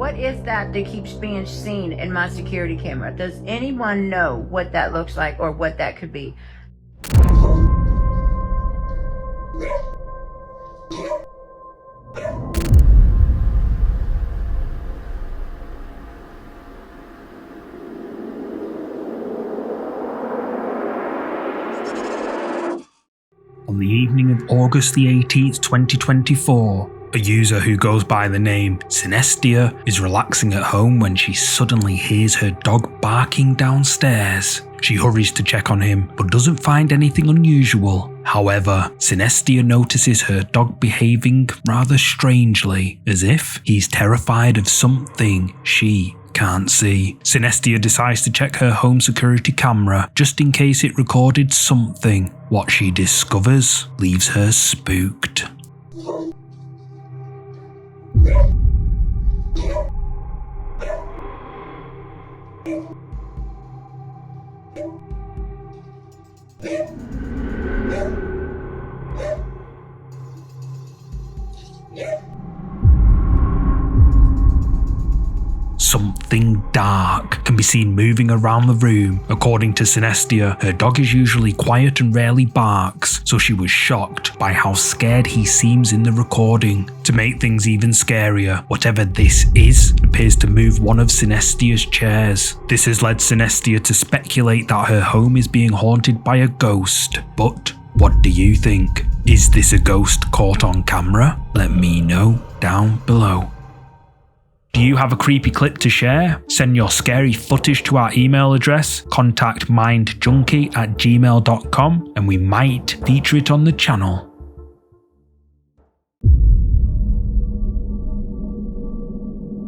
What is that keeps being seen in my security camera? Does anyone know what that looks like or what that could be? On the evening of August the 18th, 2024, a user who goes by the name Sinister is relaxing at home when she suddenly hears her dog barking downstairs. She hurries to check on him but doesn't find anything unusual. However, Sinister notices her dog behaving rather strangely, as if he's terrified of something she can't see. Sinister decides to check her home security camera just in case it recorded something. What she discovers leaves her spooked. Something dark can be seen moving around the room. According to Sinister, her dog is usually quiet and rarely barks, so she was shocked by how scared he seems in the recording. To make things even scarier, whatever this is appears to move one of Sinister's chairs. This has led Sinister to speculate that her home is being haunted by a ghost. But what do you think? Is this a ghost caught on camera? Let me know down below. Do you have a creepy clip to share? Send your scary footage to our email address, contactmindjunkie@gmail.com, and we might feature it on the channel.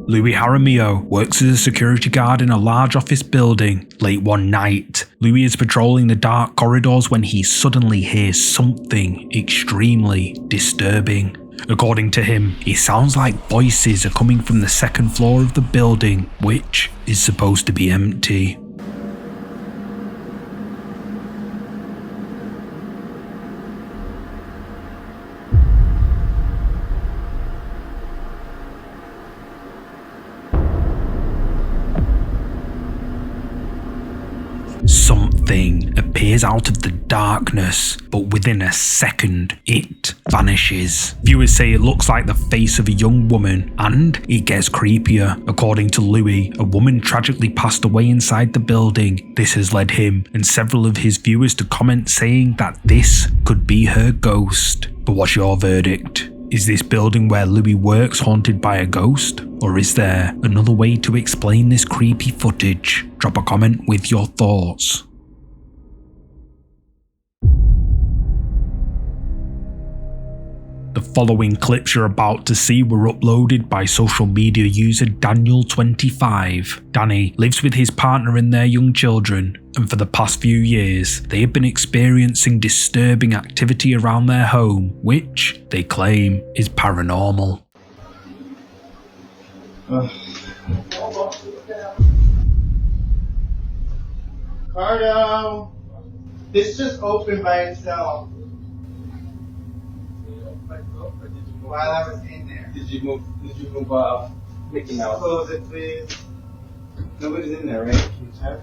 Louis Jaramillo works as a security guard in a large office building. Late one night, Louis is patrolling the dark corridors when he suddenly hears something extremely disturbing. According to him, it sounds like voices are coming from the second floor of the building, which is supposed to be empty. Something appears out of the darkness, but within a second, it vanishes. Viewers say it looks like the face of a young woman, and it gets creepier. According to Louis, a woman tragically passed away inside the building. This has led him and several of his viewers to comment saying that this could be her ghost. But what's your verdict? Is this building where Louis works haunted by a ghost? Or is there another way to explain this creepy footage? Drop a comment with your thoughts. The following clips you're about to see were uploaded by social media user Daniel25. Danny lives with his partner and their young children, and for the past few years, they have been experiencing disturbing activity around their home, which they claim is paranormal. Cardo, this just opened by itself. While I was in there. Did you move Mickey Mouse? Close it, please. Nobody's in there, right? Can you check?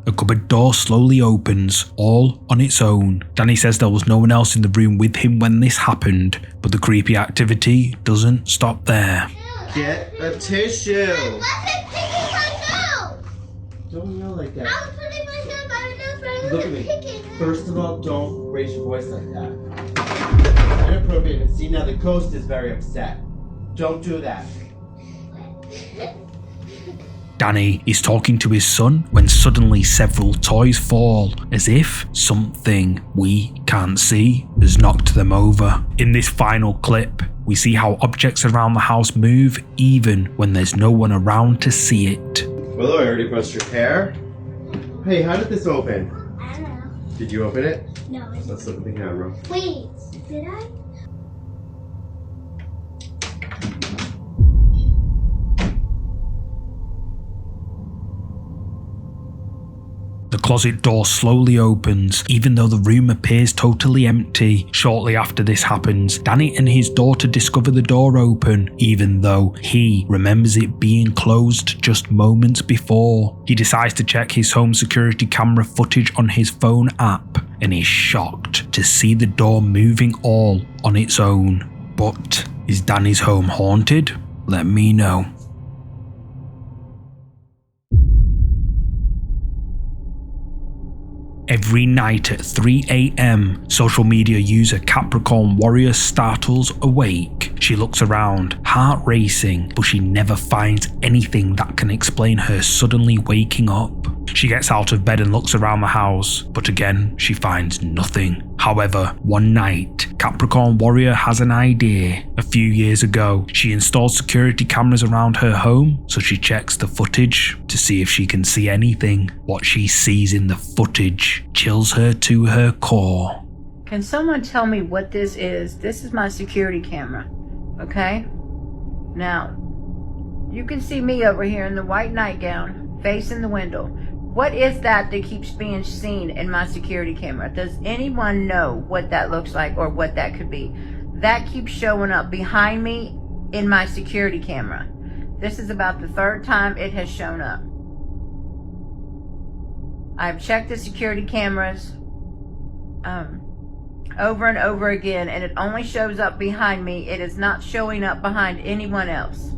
A cupboard door slowly opens, all on its own. Danny says there was no one else in the room with him when this happened, but the creepy activity doesn't stop there. Get a tissue. I'm picking my nose. Don't yell like that. I'm putting my hand by my nose, but I'm Look at me. picking. First of all, don't raise your voice like that. Inappropriate. And see, now the ghost is very upset. Don't do that. Danny is talking to his son when suddenly several toys fall, as if something we can't see has knocked them over. In this final clip, we see how objects around the house move even when there's no one around to see it. Well, I already brushed your hair. Hey, how did this open? I don't know. Did you open it? No. Let's look at the camera. Wait, did I? The closet door slowly opens, even though the room appears totally empty. Shortly after this happens, Danny and his daughter discover the door open, even though he remembers it being closed just moments before. He decides to check his home security camera footage on his phone app, and is shocked to see the door moving all on its own. But is Danny's home haunted? Let me know. Every night at 3 AM, social media user Capricorn Warrior startles awake. She looks around, heart racing, but she never finds anything that can explain her suddenly waking up. She gets out of bed and looks around the house, but again, she finds nothing. However, one night, Capricorn Warrior has an idea. A few years ago, she installed security cameras around her home, so she checks the footage to see if she can see anything. What she sees in the footage chills her to her core. Can someone tell me what this is? This is my security camera, okay? Now, you can see me over here in the white nightgown, facing the window. What is that keeps being seen in my security camera? Does anyone know what that looks like or what that could be? That keeps showing up behind me in my security camera. This is about the third time it has shown up. I've checked the security cameras over and over again, and it only shows up behind me. It is not showing up behind anyone else.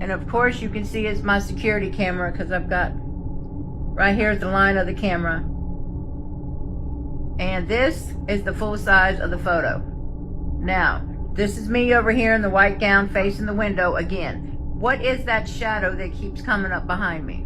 And of course you can see it's my security camera because I've got right here is the line of the camera. And this is the full size of the photo. Now, this is me over here in the white gown facing the window again. What is that shadow that keeps coming up behind me?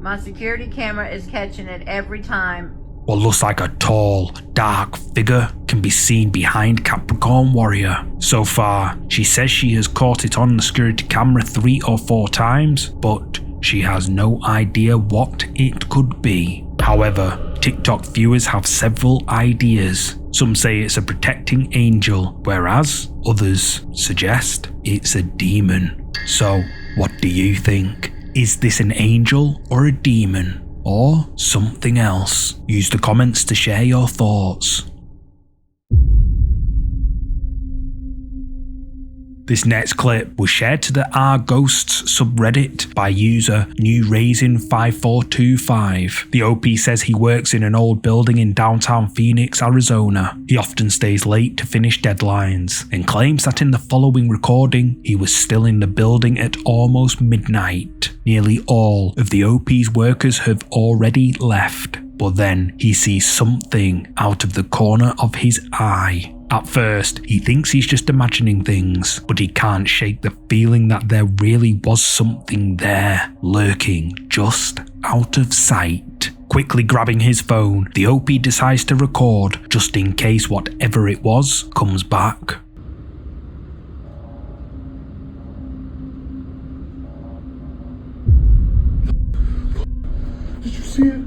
My security camera is catching it every time. What looks like a tall, dark figure can be seen behind Capricorn Warrior. So far, she says she has caught it on the security camera 3 or 4 times, but she has no idea what it could be. However, TikTok viewers have several ideas. Some say it's a protecting angel, whereas others suggest it's a demon. So, what do you think? Is this an angel or a demon? Or something else? Use the comments to share your thoughts. This next clip was shared to the R Ghosts subreddit by user NewRaisin5425. The OP says he works in an old building in downtown Phoenix, Arizona. He often stays late to finish deadlines, and claims that in the following recording, he was still in the building at almost midnight. Nearly all of the OP's workers have already left, but then he sees something out of the corner of his eye. At first, he thinks he's just imagining things, but he can't shake the feeling that there really was something there, lurking just out of sight. Quickly grabbing his phone, the OP decides to record, just in case whatever it was comes back. Did you see it?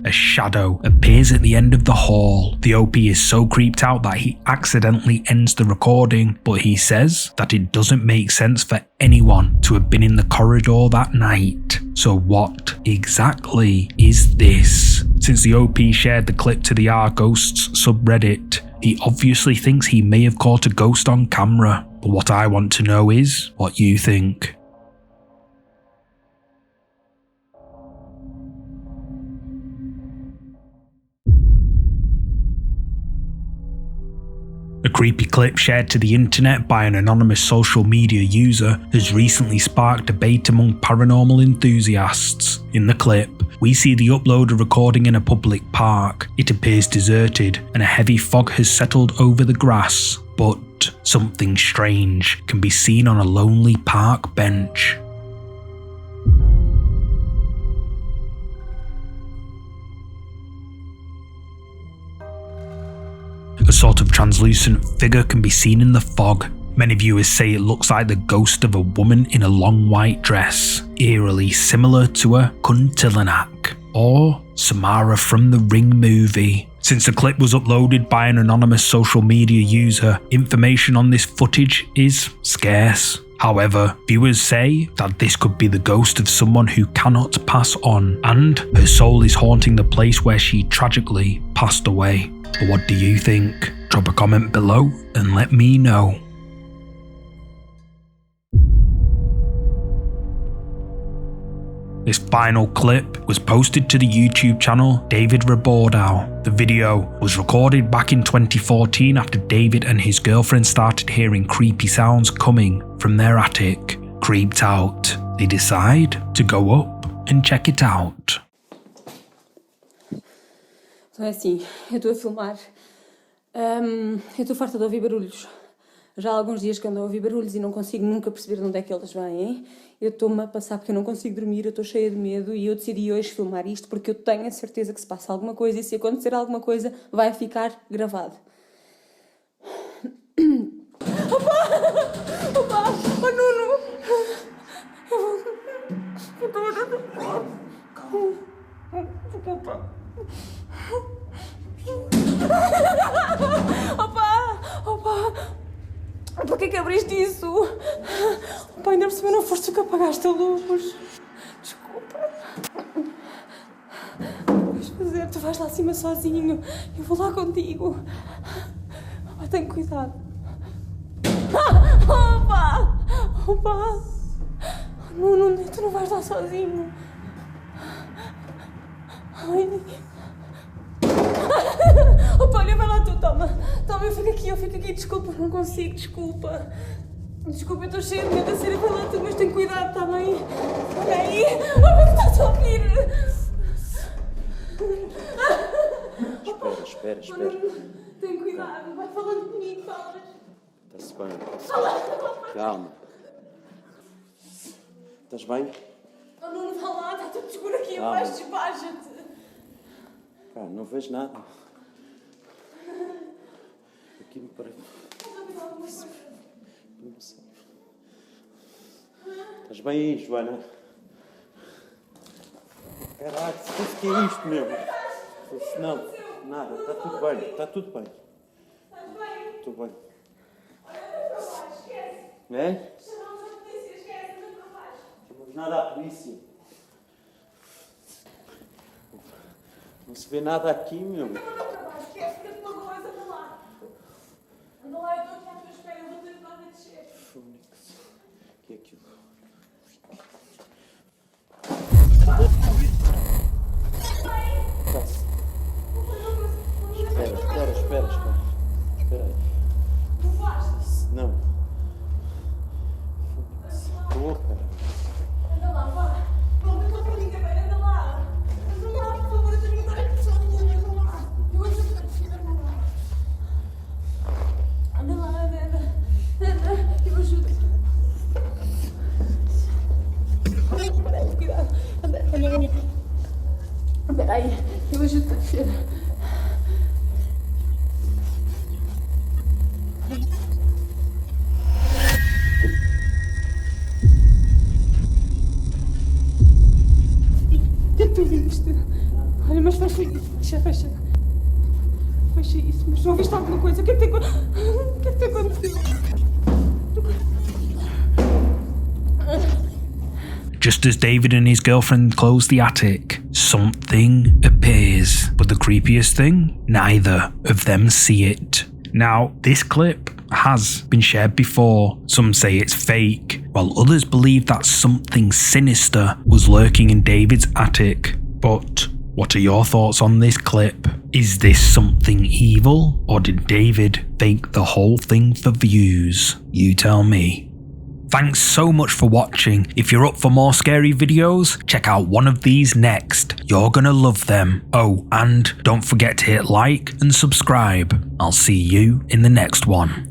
A shadow appears at the end of the hall. The OP is so creeped out that he accidentally ends the recording, but he says that it doesn't make sense for anyone to have been in the corridor that night. So what exactly is this? Since the OP shared the clip to the R Ghosts subreddit, he obviously thinks he may have caught a ghost on camera. But what I want to know is what you think. A creepy clip shared to the internet by an anonymous social media user has recently sparked debate among paranormal enthusiasts. In the clip, we see the uploader recording in a public park. It appears deserted and a heavy fog has settled over the grass, but something strange can be seen on a lonely park bench. A sort of translucent figure can be seen in the fog. Many viewers say it looks like the ghost of a woman in a long white dress, eerily similar to a Kuntilanak or Samara from the Ring movie. Since the clip was uploaded by an anonymous social media user, information on this footage is scarce. However, viewers say that this could be the ghost of someone who cannot pass on, and her soul is haunting the place where she tragically passed away. But what do you think? Drop a comment below and let me know. This final clip was posted to the YouTube channel David Rebordow. The video was recorded back in 2014 after David and his girlfriend started hearing creepy sounds coming from their attic. Creeped out, they decide to go up and check it out. Então é assim, eu estou a filmar, eu estou farta de ouvir barulhos. Já há alguns dias que ando a ouvir barulhos e não consigo nunca perceber de onde é que eles vêm. Eu estou-me a passar porque eu não consigo dormir, eu estou cheia de medo e eu decidi hoje filmar isto porque eu tenho a certeza que se passa alguma coisa e se acontecer alguma coisa vai ficar gravado. Opa! Opa! Oh, Nuno! Desculpa. Opa! Opa! Porquê que abriste isso? Opa, ainda por cima não foste tu que apagaste a luz. Desculpa. Vais fazer, tu vais lá acima sozinho. Eu vou lá contigo. Opa, tenha cuidado. Opa! Opa! Não, tu não vais lá sozinho. Ai. Opa, olha, vai lá tu, toma, eu fico aqui, desculpa, não consigo, desculpa, eu estou cheia de medo, a sério, vai lá tu, mas tem cuidado, está bem? Olha aí, opa, tu estás a ouvir? Espera. Tem cuidado, vai falando comigo, falas. Está-se bem. Calma. Estás bem? Oh, não vá lá, está tudo escuro aqui Calma. abaixo, despacha-te. Pá, não vejo nada. Aqui me parece. Não sei. Estás bem aí, Joana? Caralho, se fosse que é isto, meu? Não, nada, está tudo bem, está tudo bem. Estás bem? Estou bem. Olha, para baixo, esquece. É? Chamamos a polícia, esquece, anda para baixo. Chamamos nada à polícia. Não se vê nada aqui, meu. Anda para baixo, esquece, fica de uma coisa, anda lá. Anda lá, eu estou aqui à tua espera, eu vou ter que lá descer. Fónix. O que é aquilo? Espera. Espera aí. Não. Estou, cara. Anda lá, vá. Não estou para ninguém, anda lá. Anda lá, por favor, eu tenho que estar aqui sozinha, anda lá. Eu acho que anda lá. Anda lá, anda. Eu ajudo. Espera aí, cuidado. Anda. Espera aí, eu ajudo a descer. Tu viste? Olha, mas fecha isso. Fecha isso. Mas não viste alguma coisa? O que é que te aconteceu? Just as David and his girlfriend close the attic, something appears. But the creepiest thing? Neither of them see it. Now, this clip has been shared before. Some say it's fake, while others believe that something sinister was lurking in David's attic. But what are your thoughts on this clip? Is this something evil, or did David fake the whole thing for views? You tell me. Thanks so much for watching. If you're up for more scary videos, check out one of these next. You're gonna love them. Oh, and don't forget to hit like and subscribe. I'll see you in the next one.